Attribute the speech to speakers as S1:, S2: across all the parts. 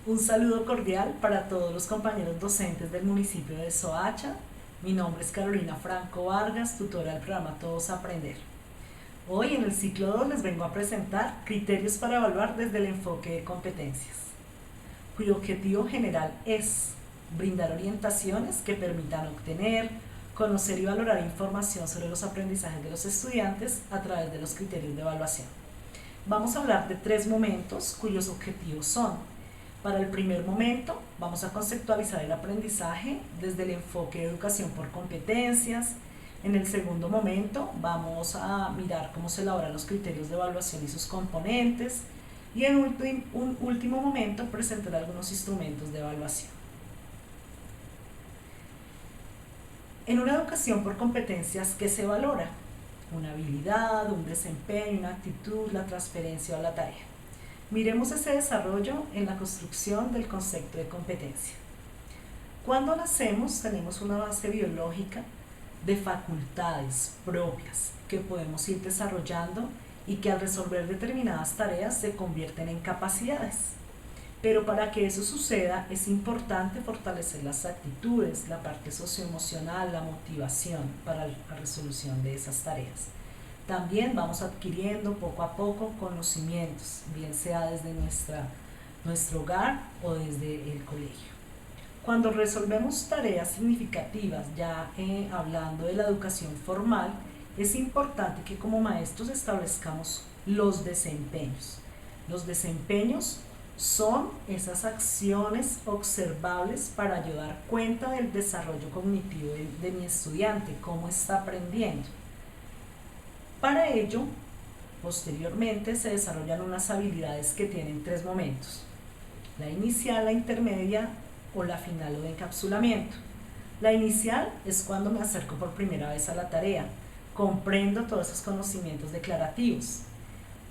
S1: Un saludo cordial para todos los compañeros docentes del municipio de Soacha. Mi nombre es Carolina Franco Vargas, tutora del programa Todos Aprender. Hoy en el ciclo 2 les vengo a presentar criterios para evaluar desde el enfoque de competencias, cuyo objetivo general es brindar orientaciones que permitan obtener, conocer y valorar información sobre los aprendizajes de los estudiantes a través de los criterios de evaluación. Vamos a hablar de 3 momentos cuyos objetivos son: para el primer momento, vamos a conceptualizar el aprendizaje desde el enfoque de educación por competencias. En el segundo momento, vamos a mirar cómo se elaboran los criterios de evaluación y sus componentes. Y en un último momento, presentar algunos instrumentos de evaluación. En una educación por competencias, ¿qué se valora? Una habilidad, un desempeño, una actitud, la transferencia o la tarea. Miremos ese desarrollo en la construcción del concepto de competencia. Cuando nacemos tenemos una base biológica de facultades propias que podemos ir desarrollando y que al resolver determinadas tareas se convierten en capacidades. Pero para que eso suceda es importante fortalecer las actitudes, la parte socioemocional, la motivación para la resolución de esas tareas. También vamos adquiriendo poco a poco conocimientos, bien sea desde nuestro hogar o desde el colegio. Cuando resolvemos tareas significativas, ya hablando de la educación formal, es importante que como maestros establezcamos los desempeños. Los desempeños son esas acciones observables para yo dar cuenta del desarrollo cognitivo de mi estudiante, cómo está aprendiendo. Para ello, posteriormente se desarrollan unas habilidades que tienen 3 momentos: la inicial, la intermedia o la final o de encapsulamiento. La inicial es cuando me acerco por primera vez a la tarea, comprendo todos esos conocimientos declarativos.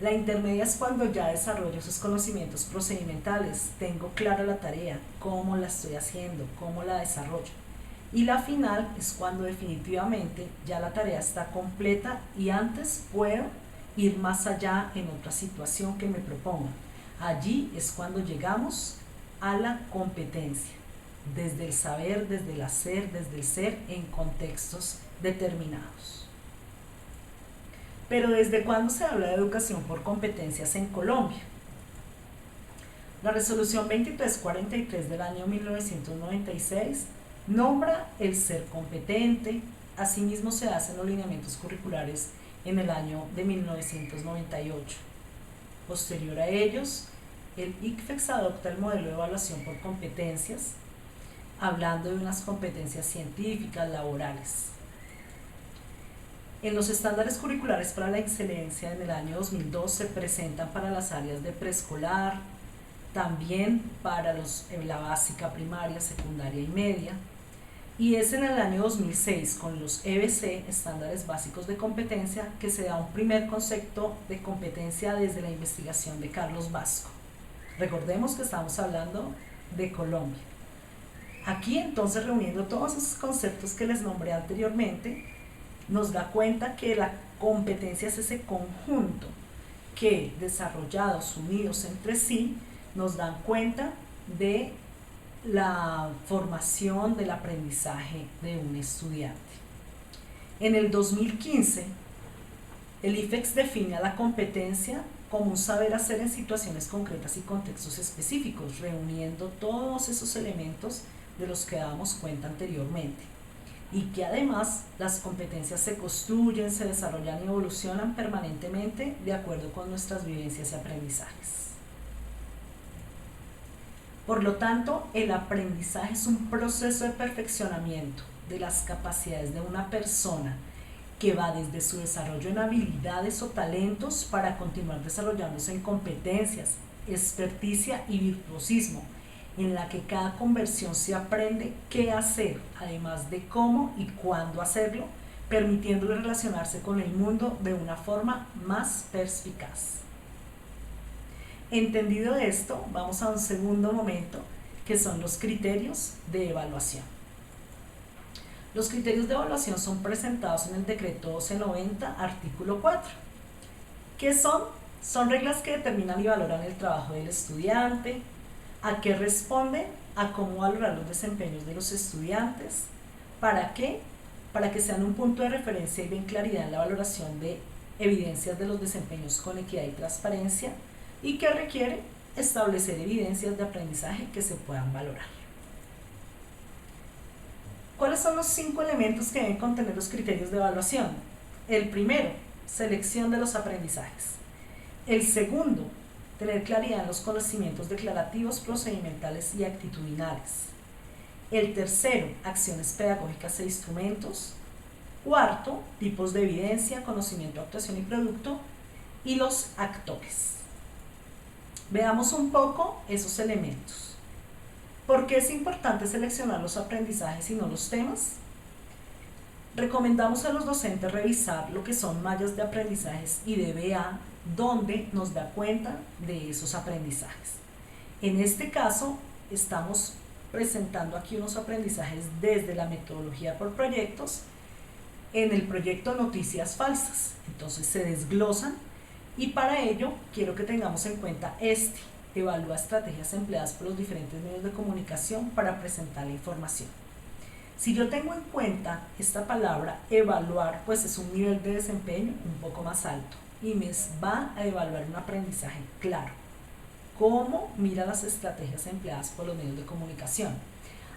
S1: La intermedia es cuando ya desarrollo esos conocimientos procedimentales, tengo clara la tarea, cómo la estoy haciendo, cómo la desarrollo. Y la final es cuando definitivamente ya la tarea está completa y antes puedo ir más allá en otra situación que me proponga. Allí es cuando llegamos a la competencia, desde el saber, desde el hacer, desde el ser en contextos determinados. Pero ¿desde cuándo se habla de educación por competencias en Colombia? La resolución 2343 del año 1996 nombra el ser competente. Asimismo se hacen los lineamientos curriculares en el año de 1998. Posterior a ellos, el ICFES adopta el modelo de evaluación por competencias, hablando de unas competencias científicas, laborales. En los estándares curriculares para la excelencia en el año 2002 se presentan para las áreas de preescolar, también para la básica, primaria, secundaria y media. Y es en el año 2006, con los EBC, estándares básicos de competencia, que se da un primer concepto de competencia desde la investigación de Carlos Vasco. Recordemos que estamos hablando de Colombia. Aquí entonces, reuniendo todos esos conceptos que les nombré anteriormente, nos da cuenta que la competencia es ese conjunto que, desarrollados, unidos entre sí, nos dan cuenta de la formación del aprendizaje de un estudiante. En el 2015, el IFEX define a la competencia como un saber hacer en situaciones concretas y contextos específicos, reuniendo todos esos elementos de los que dábamos cuenta anteriormente, y que además las competencias se construyen, se desarrollan y evolucionan permanentemente de acuerdo con nuestras vivencias y aprendizajes. Por lo tanto, el aprendizaje es un proceso de perfeccionamiento de las capacidades de una persona que va desde su desarrollo en habilidades o talentos para continuar desarrollándose en competencias, experticia y virtuosismo, en la que cada conversión se aprende qué hacer, además de cómo y cuándo hacerlo, permitiéndole relacionarse con el mundo de una forma más perspicaz. Entendido esto, vamos a un segundo momento, que son los criterios de evaluación. Los criterios de evaluación son presentados en el decreto 1290, artículo 4. ¿Qué son? Son reglas que determinan y valoran el trabajo del estudiante, ¿A qué responde? A cómo valorar los desempeños de los estudiantes. ¿Para qué? Para que sean un punto de referencia y den claridad en la valoración de evidencias de los desempeños con equidad y transparencia, y que requiere establecer evidencias de aprendizaje que se puedan valorar. ¿Cuáles son los 5 elementos que deben contener los criterios de evaluación? El primero, selección de los aprendizajes. El segundo, tener claridad en los conocimientos declarativos, procedimentales y actitudinales. El tercero, acciones pedagógicas e instrumentos. Cuarto, tipos de evidencia, conocimiento, actuación y producto. Y los actores. Veamos un poco esos elementos. ¿Por qué es importante seleccionar los aprendizajes y no los temas? Recomendamos a los docentes revisar lo que son mallas de aprendizajes y DBA, donde nos da cuenta de esos aprendizajes. En este caso, estamos presentando aquí unos aprendizajes desde la metodología por proyectos, en el proyecto Noticias Falsas. Entonces se desglosan, y para ello quiero que tengamos en cuenta evalúa estrategias empleadas por los diferentes medios de comunicación para presentar la información. Si yo tengo en cuenta esta palabra evaluar, pues es un nivel de desempeño un poco más alto y me va a evaluar un aprendizaje claro. ¿Cómo mira las estrategias empleadas por los medios de comunicación?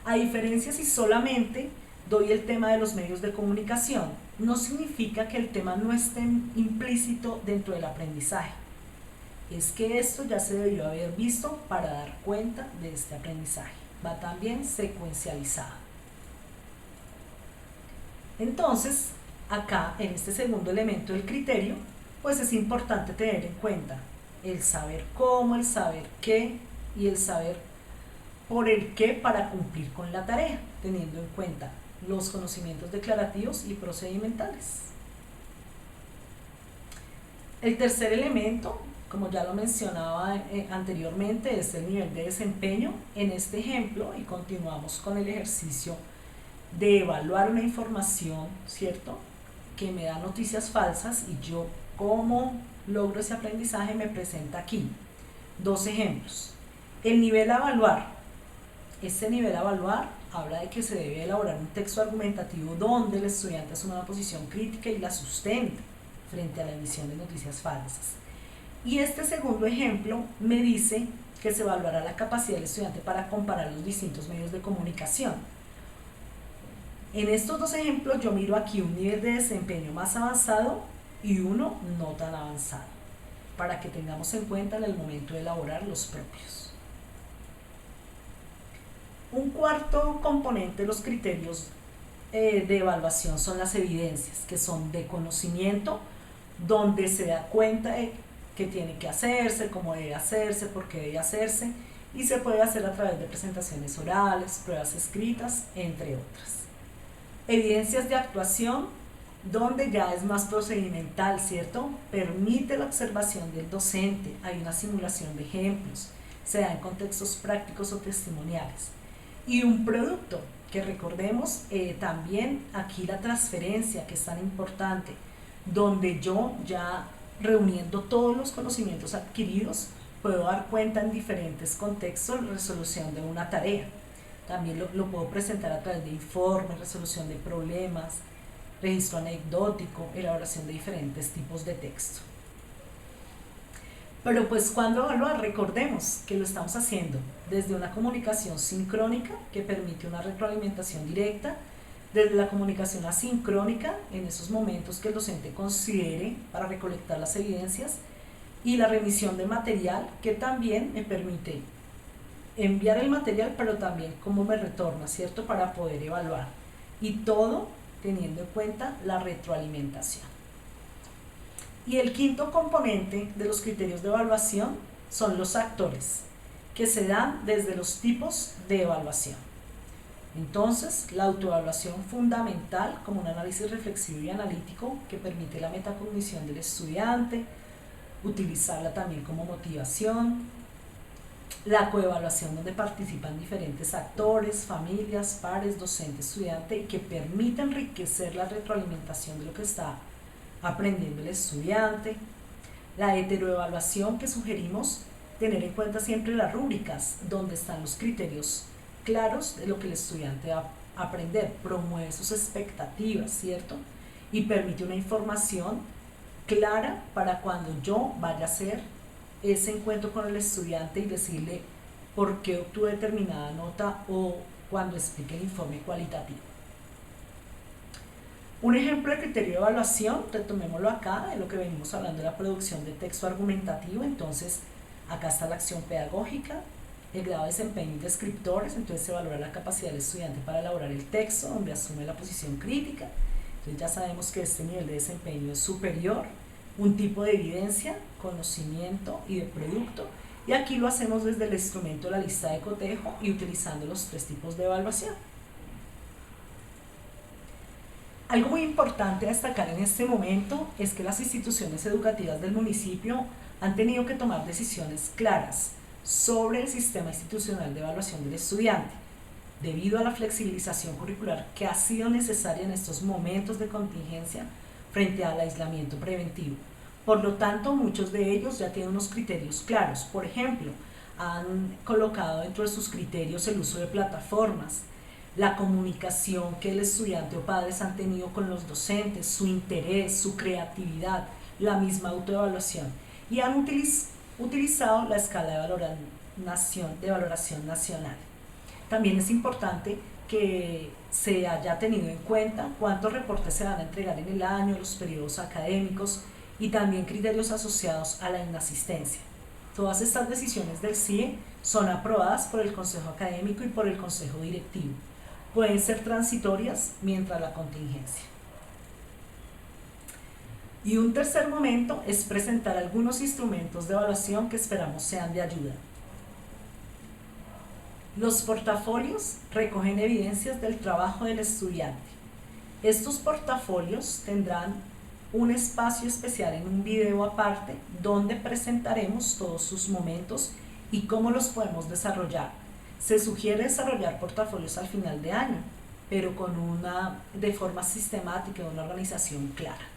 S1: A diferencia, si solamente doy el tema de los medios de comunicación, no significa que el tema no esté implícito dentro del aprendizaje. Es que esto ya se debió haber visto para dar cuenta de este aprendizaje. Va también secuencializado. Entonces, acá en este segundo elemento del criterio, pues es importante tener en cuenta el saber cómo, el saber qué y el saber por el qué para cumplir con la tarea, teniendo en cuenta los conocimientos declarativos y procedimentales. El tercer elemento, como ya lo mencionaba anteriormente, es el nivel de desempeño. En este ejemplo, y continuamos con el ejercicio de evaluar una información, ¿cierto?, que me da noticias falsas, y yo cómo logro ese aprendizaje, me presenta aquí 2 ejemplos. El nivel a evaluar. Este nivel a evaluar habla de que se debe elaborar un texto argumentativo donde el estudiante asuma una posición crítica y la sustente frente a la emisión de noticias falsas. Y este segundo ejemplo me dice que se evaluará la capacidad del estudiante para comparar los distintos medios de comunicación. En estos 2 ejemplos yo miro aquí un nivel de desempeño más avanzado y uno no tan avanzado, para que tengamos en cuenta en el momento de elaborar los propios. Un cuarto componente de los criterios de evaluación son las evidencias, que son de conocimiento, donde se da cuenta de qué tiene que hacerse, cómo debe hacerse, por qué debe hacerse, y se puede hacer a través de presentaciones orales, pruebas escritas, entre otras. Evidencias de actuación, donde ya es más procedimental, ¿cierto? Permite la observación del docente, hay una simulación de ejemplos, se da en contextos prácticos o testimoniales. Y un producto, que recordemos también aquí la transferencia, que es tan importante, donde yo ya reuniendo todos los conocimientos adquiridos puedo dar cuenta en diferentes contextos la resolución de una tarea. También lo puedo presentar a través de informes, resolución de problemas, registro anecdótico, elaboración de diferentes tipos de texto. Pero pues cuando evaluar, recordemos que lo estamos haciendo desde una comunicación sincrónica que permite una retroalimentación directa, desde la comunicación asincrónica en esos momentos que el docente considere para recolectar las evidencias, y la remisión de material, que también me permite enviar el material, pero también cómo me retorna, ¿cierto?, para poder evaluar, y todo teniendo en cuenta la retroalimentación. Y el quinto componente de los criterios de evaluación son los actores, que se dan desde los tipos de evaluación. Entonces, la autoevaluación fundamental como un análisis reflexivo y analítico que permite la metacognición del estudiante, utilizarla también como motivación. La coevaluación, donde participan diferentes actores, familias, pares, docente, estudiante, y que permite enriquecer la retroalimentación de lo que está aprendiendo el estudiante. La heteroevaluación, que sugerimos tener en cuenta siempre las rúbricas, donde están los criterios claros de lo que el estudiante va a aprender, promueve sus expectativas, ¿cierto? Y permite una información clara para cuando yo vaya a hacer ese encuentro con el estudiante y decirle por qué obtuve determinada nota o cuando explique el informe cualitativo. Un ejemplo de criterio de evaluación, retomémoslo acá, de lo que venimos hablando de la producción de texto argumentativo. Entonces, acá está la acción pedagógica, el grado de desempeño y descriptores. Entonces se valora la capacidad del estudiante para elaborar el texto, donde asume la posición crítica. Entonces ya sabemos que este nivel de desempeño es superior, un tipo de evidencia, conocimiento y de producto. Y aquí lo hacemos desde el instrumento de la lista de cotejo y utilizando los 3 tipos de evaluación. Algo muy importante a destacar en este momento es que las instituciones educativas del municipio han tenido que tomar decisiones claras sobre el sistema institucional de evaluación del estudiante, debido a la flexibilización curricular que ha sido necesaria en estos momentos de contingencia frente al aislamiento preventivo. Por lo tanto, muchos de ellos ya tienen unos criterios claros. Por ejemplo, han colocado dentro de sus criterios el uso de plataformas, la comunicación que el estudiante o padres han tenido con los docentes, su interés, su creatividad, la misma autoevaluación, y han utilizado la escala de valoración nacional. También es importante que se haya tenido en cuenta cuántos reportes se van a entregar en el año, los periodos académicos y también criterios asociados a la inasistencia. Todas estas decisiones del CIE son aprobadas por el Consejo Académico y por el Consejo Directivo. Pueden ser transitorias mientras la contingencia. Y un tercer momento es presentar algunos instrumentos de evaluación que esperamos sean de ayuda. Los portafolios recogen evidencias del trabajo del estudiante. Estos portafolios tendrán un espacio especial en un video aparte donde presentaremos todos sus momentos y cómo los podemos desarrollar. Se sugiere desarrollar portafolios al final de año, pero de forma sistemática, una organización clara.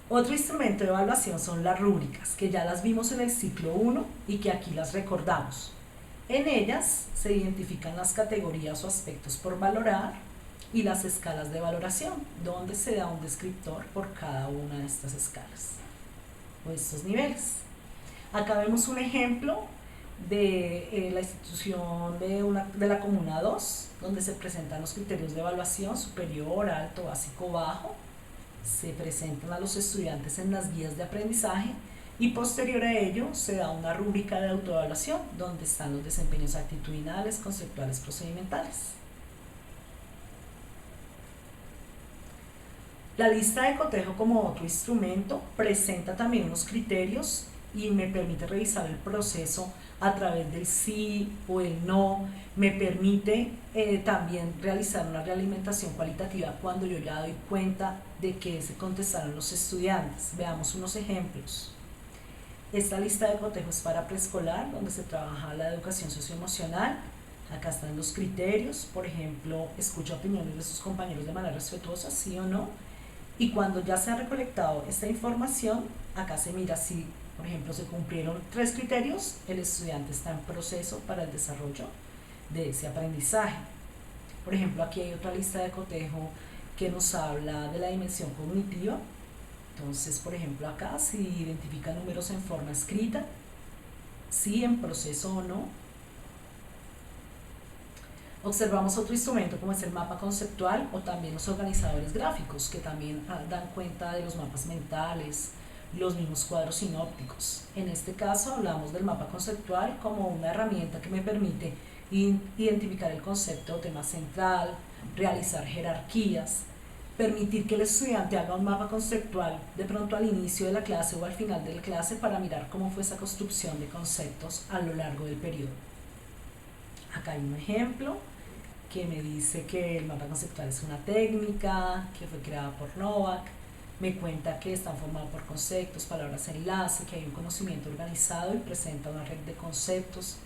S1: Otro instrumento de evaluación son las rúbricas, que ya las vimos en el ciclo 1 y que aquí las recordamos. En ellas se identifican las categorías o aspectos por valorar y las escalas de valoración, donde se da un descriptor por cada una de estas escalas o estos niveles. Acá vemos un ejemplo de la institución de la Comuna 2, donde se presentan los criterios de evaluación: superior, alto, básico, bajo. Se presentan a los estudiantes en las guías de aprendizaje y posterior a ello se da una rúbrica de autoevaluación donde están los desempeños actitudinales, conceptuales, procedimentales. La lista de cotejo, como otro instrumento, presenta también unos criterios y me permite revisar el proceso a través del sí o el no. Me permite también realizar una realimentación cualitativa cuando yo ya doy cuenta de que se contestaron los estudiantes. Veamos unos ejemplos. Esta lista de cotejo es para preescolar, donde se trabaja la educación socioemocional. Acá están los criterios, por ejemplo, escucha opiniones de sus compañeros de manera respetuosa, sí o no. Y cuando ya se ha recolectado esta información, acá se mira si, por ejemplo, se cumplieron 3 criterios, el estudiante está en proceso para el desarrollo de ese aprendizaje. Por ejemplo, aquí hay otra lista de cotejo que nos habla de la dimensión cognitiva. Entonces, por ejemplo, acá se identifican números en forma escrita, si en proceso o no. Observamos otro instrumento como es el mapa conceptual o también los organizadores gráficos, que también dan cuenta de los mapas mentales, los mismos cuadros sinópticos. En este caso hablamos del mapa conceptual como una herramienta que me permite identificar el concepto o tema central, realizar jerarquías, permitir que el estudiante haga un mapa conceptual de pronto al inicio de la clase o al final de la clase para mirar cómo fue esa construcción de conceptos a lo largo del periodo. Acá hay un ejemplo que me dice que el mapa conceptual es una técnica que fue creada por Novak. Me cuenta que están formados por conceptos, palabras enlace, que hay un conocimiento organizado y presenta una red de conceptos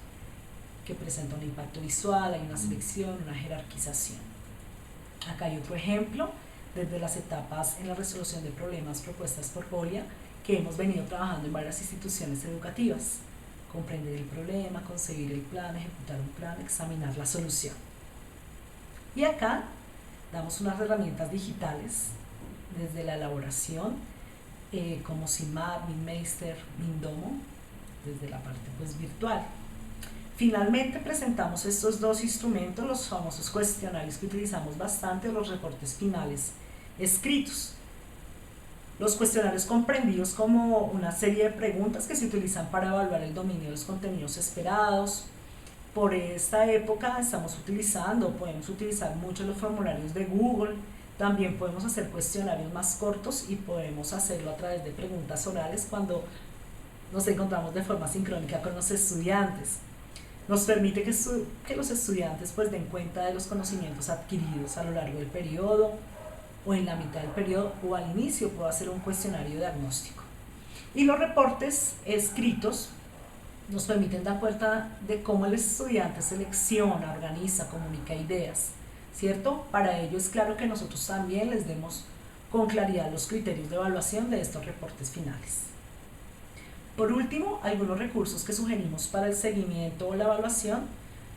S1: que presenta un impacto visual, hay una selección, una jerarquización. Acá hay otro ejemplo desde las etapas en la resolución de problemas propuestas por Bolia, que hemos venido trabajando en varias instituciones educativas. Comprender el problema, concebir el plan, ejecutar un plan, examinar la solución. Y acá damos unas herramientas digitales desde la elaboración, como CIMAP, MinMeister, Mindomo, desde la parte pues virtual. Finalmente presentamos estos dos instrumentos, los famosos cuestionarios que utilizamos bastante, los reportes finales escritos. Los cuestionarios comprendidos como una serie de preguntas que se utilizan para evaluar el dominio de los contenidos esperados. Por esta época podemos utilizar mucho los formularios de Google. También podemos hacer cuestionarios más cortos y podemos hacerlo a través de preguntas orales cuando nos encontramos de forma sincrónica con los estudiantes. Nos permite que los estudiantes pues den cuenta de los conocimientos adquiridos a lo largo del periodo, o en la mitad del periodo, o al inicio puedo hacer un cuestionario diagnóstico. Y los reportes escritos nos permiten dar cuenta de cómo el estudiante selecciona, organiza, comunica ideas, ¿cierto? Para ello es claro que nosotros también les demos con claridad los criterios de evaluación de estos reportes finales. Por último, algunos recursos que sugerimos para el seguimiento o la evaluación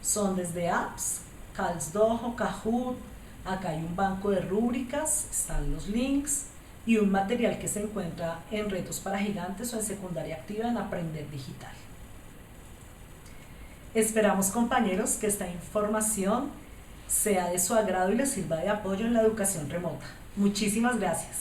S1: son desde apps, CalsDojo, Kahoot. Acá hay un banco de rúbricas, están los links y un material que se encuentra en Retos para Gigantes o en Secundaria Activa en Aprender Digital. Esperamos, compañeros, que esta información sea de su agrado y les sirva de apoyo en la educación remota. Muchísimas gracias.